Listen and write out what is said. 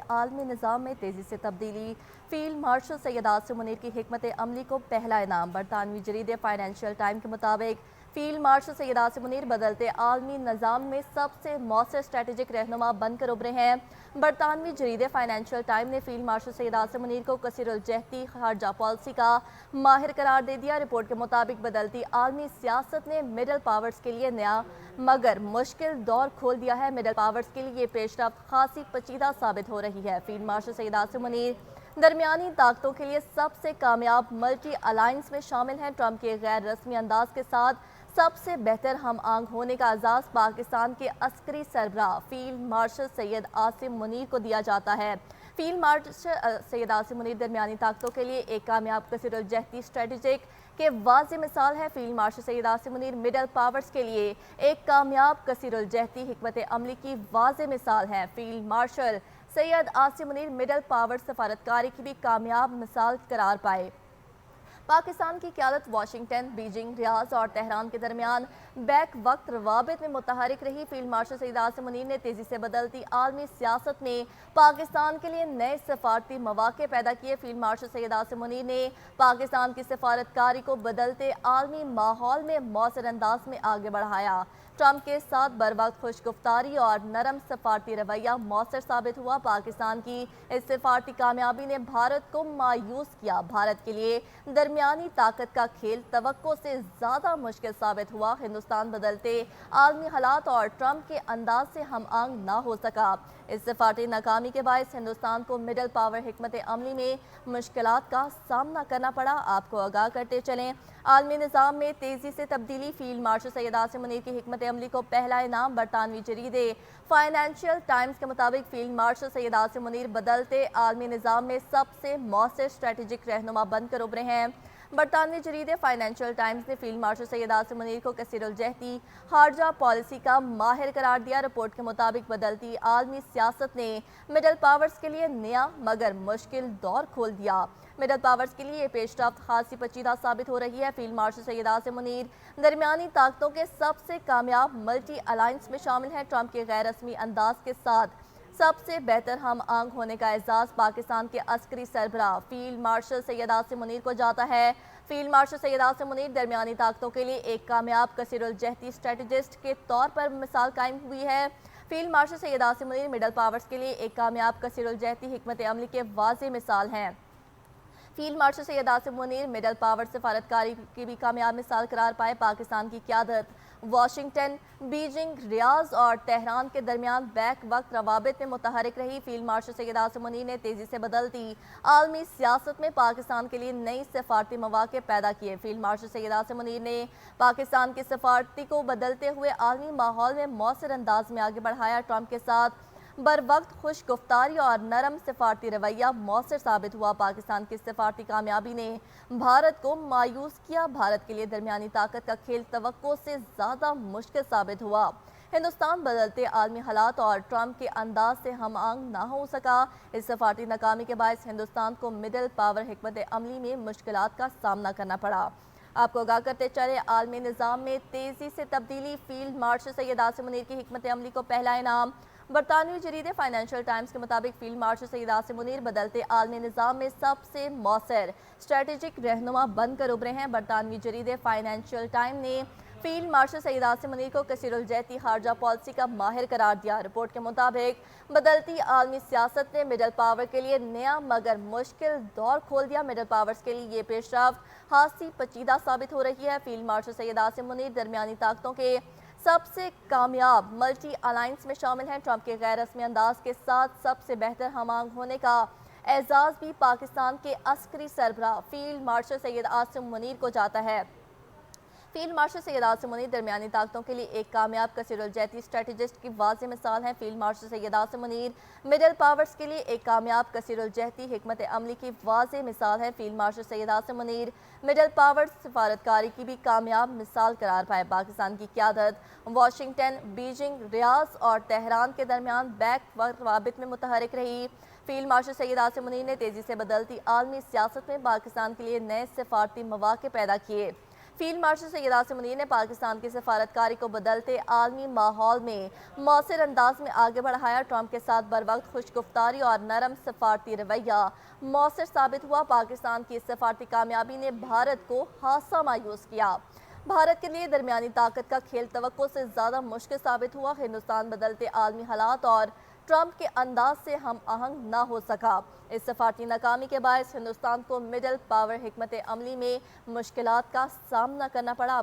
عالمی نظام میں تیزی سے تبدیلی، فیلڈ مارشل سید عاصم منیر کی حکمت عملی کو پہلا انعام۔ برطانوی جریدے فائنینشیل ٹائم کے مطابق فیلڈ مارشل سید عاصم منیر بدلتے عالمی نظام میں سب سے مؤثر اسٹریٹجک رہنما بن کر ابھرے ہیں۔ برطانوی جریدے فائنینشیل ٹائم نے فیلڈ مارشل سید عاصم منیر کو کثیر الجہتی خارجہ پالیسی کا ماہر قرار دے دیا۔ رپورٹ کے مطابق بدلتی عالمی سیاست نے مڈل پاورز کے لیے نیا مگر مشکل دور کھول دیا ہے۔ مڈل پاورز کے لیے یہ پیش رفت خاصی پیچیدہ ثابت ہو رہی ہے۔ فیلڈ مارشل سید عاصم منیر درمیانی طاقتوں کے لیے سب سے کامیاب ملٹی الائنس میں شامل ہیں۔ ٹرمپ کے غیر رسمی انداز کے ساتھ سب سے بہتر ہم آہنگ ہونے کا اعزاز پاکستان کے عسکری سربراہ فیلڈ مارشل سید عاصم منیر کو دیا جاتا ہے۔ فیلڈ مارشل سید عاصم منیر درمیانی طاقتوں کے لیے ایک کامیاب کثیر الجہتی اسٹریٹجک کے واضح مثال ہے۔ Field marshal Syed Asim Munir middle powers کے لیے ایک کامیاب کثیر الجہتی حکمت عملی کی واضح مثال ہے۔ Field marshal Syed Asim Munir middle power سفارتکاری کی بھی کامیاب مثال قرار پائے۔ پاکستان کی قیادت واشنگٹن، بیجنگ، ریاض اور تہران کے درمیان بیک وقت روابط میں متحرک رہی۔ فیلڈ مارشل سید عاصم منیر نے تیزی سے بدلتی عالمی سیاست میں پاکستان کے لیے نئے سفارتی مواقع پیدا کیے۔ فیلڈ مارشل سید عاصم منیر نے پاکستان کی سفارتکاری کو بدلتے عالمی ماحول میں مؤثر انداز میں آگے بڑھایا۔ ٹرمپ کے ساتھ بروقت خوش گفتاری اور نرم سفارتی رویہ مؤثر ثابت ہوا۔ پاکستان کی اس سفارتی کامیابی نے بھارت کو مایوس کیا۔ بھارت کے لیے درمیانی طاقت کا کھیل توقع سے زیادہ مشکل ثابت ہوا۔ ہندوستان بدلتے عالمی حالات اور ٹرمپ کے انداز سے ہم آہنگ نہ ہو سکا۔ اس سفارتی ناکامی کے باعث ہندوستان کو مڈل پاور حکمت عملی میں مشکلات کا سامنا کرنا پڑا۔ آپ کو آگاہ کرتے چلیں، عالمی نظام میں تیزی سے تبدیلی، فیلڈ مارشل سید عاصم منیر کی حکمت عملی کو پہلا انعام۔ برطانوی جریدے فائنینشیل ٹائمز کے مطابق فیلڈ مارشل سید عاصم منیر بدلتے عالمی نظام میں سب سے مؤثر اسٹریٹجک رہنما بن کر ابھرے ہیں۔ برطانوی جریدے فائنینشیل ٹائمز نے فیلڈ مارشل سید عاصم منیر کو کثیر الجہتی خارجہ پالیسی کا ماہر قرار دیا۔ رپورٹ کے مطابق بدلتی عالمی سیاست نے مڈل پاورز کے لیے نیا مگر مشکل دور کھول دیا۔ مڈل پاورز کے لیے یہ پیش رفت خاصی پیچیدہ ثابت ہو رہی ہے۔ فیلڈ مارشل سید عاصم منیر درمیانی طاقتوں کے سب سے کامیاب ملٹی الائنس میں شامل ہیں۔ ٹرمپ کے غیر رسمی انداز کے ساتھ سب سے بہتر ہم آہنگ ہونے کا اعزاز پاکستان کے عسکری سربراہ فیلڈ مارشل سید عاصم منیر کو جاتا ہے۔ فیلڈ مارشل سید عاصم منیر درمیانی طاقتوں کے لیے ایک کامیاب کثیر الجہتی اسٹریٹجسٹ کے طور پر مثال قائم ہوئی ہے۔ Field marshal Syed Asim Munir middle powers کے لیے ایک کامیاب کثیر الجہتی حکمت عملی کے واضح مثال ہیں۔ Field marshal Syed Asim Munir middle power سفارتکاری کی بھی کامیاب مثال قرار پائے۔ پاکستان کی قیادت واشنگٹن، بیجنگ، ریاض اور تہران کے درمیان بیک وقت روابط میں متحرک رہی۔ فیلڈ مارشل سید عاصم منیر نے تیزی سے بدلتی عالمی سیاست میں پاکستان کے لیے نئی سفارتی مواقع پیدا کیے۔ فیلڈ مارشل سید عاصم منیر نے پاکستان کی سفارتی کو بدلتے ہوئے عالمی ماحول میں مؤثر انداز میں آگے بڑھایا۔ ٹرمپ کے ساتھ بروقت خوش گفتاری اور نرم سفارتی رویہ مؤثر ثابت ہوا۔ پاکستان کی سفارتی کامیابی نے بھارت کو مایوس کیا۔ بھارت کے لیے درمیانی طاقت کا کھیل توقع سے زیادہ مشکل ثابت ہوا۔ ہندوستان بدلتے عالمی حالات اور ٹرمپ کے انداز سے ہم آہنگ نہ ہو سکا۔ اس سفارتی ناکامی کے باعث ہندوستان کو مڈل پاور حکمت عملی میں مشکلات کا سامنا کرنا پڑا۔ آپ کو آگاہ کرتے چلے، عالمی نظام میں تیزی سے تبدیلی، فیلڈ مارشل سید عاصم منیر کی حکمت عملی کو پہلا انعام۔ برطانوی جریدے فائنینشیل ٹائمز کے مطابق فیلڈ مارشل سید عاصم منیر بدلتے عالمی نظام میں سب سے مؤثر اسٹریٹجک رہنما بن کر ابھرے ہیں۔ برطانوی جریدے فائنینشیل ٹائم نے فیلڈ مارشل سید عاصم منیر کو کثیر الجہتی خارجہ پالیسی کا ماہر قرار دیا۔ رپورٹ کے مطابق بدلتی عالمی سیاست نے مڈل پاور کے لیے نیا مگر مشکل دور کھول دیا۔ مڈل پاورز کے لیے یہ پیش رفت خاصی پیچیدہ ثابت ہو رہی ہے۔ فیلڈ مارشل سید عاصم منیر درمیانی طاقتوں کے سب سے کامیاب ملٹی الائنس میں شامل ہیں۔ ٹرمپ کے غیر رسمی انداز کے ساتھ سب سے بہتر ہم آہنگ ہونے کا اعزاز بھی پاکستان کے عسکری سربراہ فیلڈ مارشل سید عاصم منیر کو جاتا ہے۔ فیلڈ مارشل سید عاصم منیر درمیانی طاقتوں کے لیے ایک کامیاب کثیر الجہتی اسٹریٹجسٹ کی واضح مثال ہیں۔ Field marshal Syed Asim Munir middle powers کے لیے ایک کامیاب کثیر الجہتی حکمت عملی کی واضح مثال ہے۔ Field marshal Syed Asim Munir middle powers سفارتکاری کی بھی کامیاب مثال قرار پائے۔ پاکستان کی قیادت واشنگٹن، بیجنگ، ریاض اور تہران کے درمیان بیک وقت روابط میں متحرک رہی۔ فیلڈ مارشل سید عاصم منیر نے تیزی سے بدلتی عالمی سیاست میں پاکستان کے لیے نئے سفارتی مواقع پیدا کیے۔ فیلڈ مارشل سید عاصم منیر نے پاکستان کی سفارتکاری کو بدلتے عالمی ماحول میں مؤثر انداز میں آگے بڑھایا۔ ٹرمپ کے ساتھ بروقت خوش گفتاری اور نرم سفارتی رویہ مؤثر ثابت ہوا۔ پاکستان کی سفارتی کامیابی نے بھارت کو خاصا مایوس کیا۔ بھارت کے لیے درمیانی طاقت کا کھیل توقع سے زیادہ مشکل ثابت ہوا۔ ہندوستان بدلتے عالمی حالات اور ٹرمپ کے انداز سے ہم آہنگ نہ ہو سکا۔ اس سفارتی ناکامی کے باعث ہندوستان کو مڈل پاور حکمت عملی میں مشکلات کا سامنا کرنا پڑا۔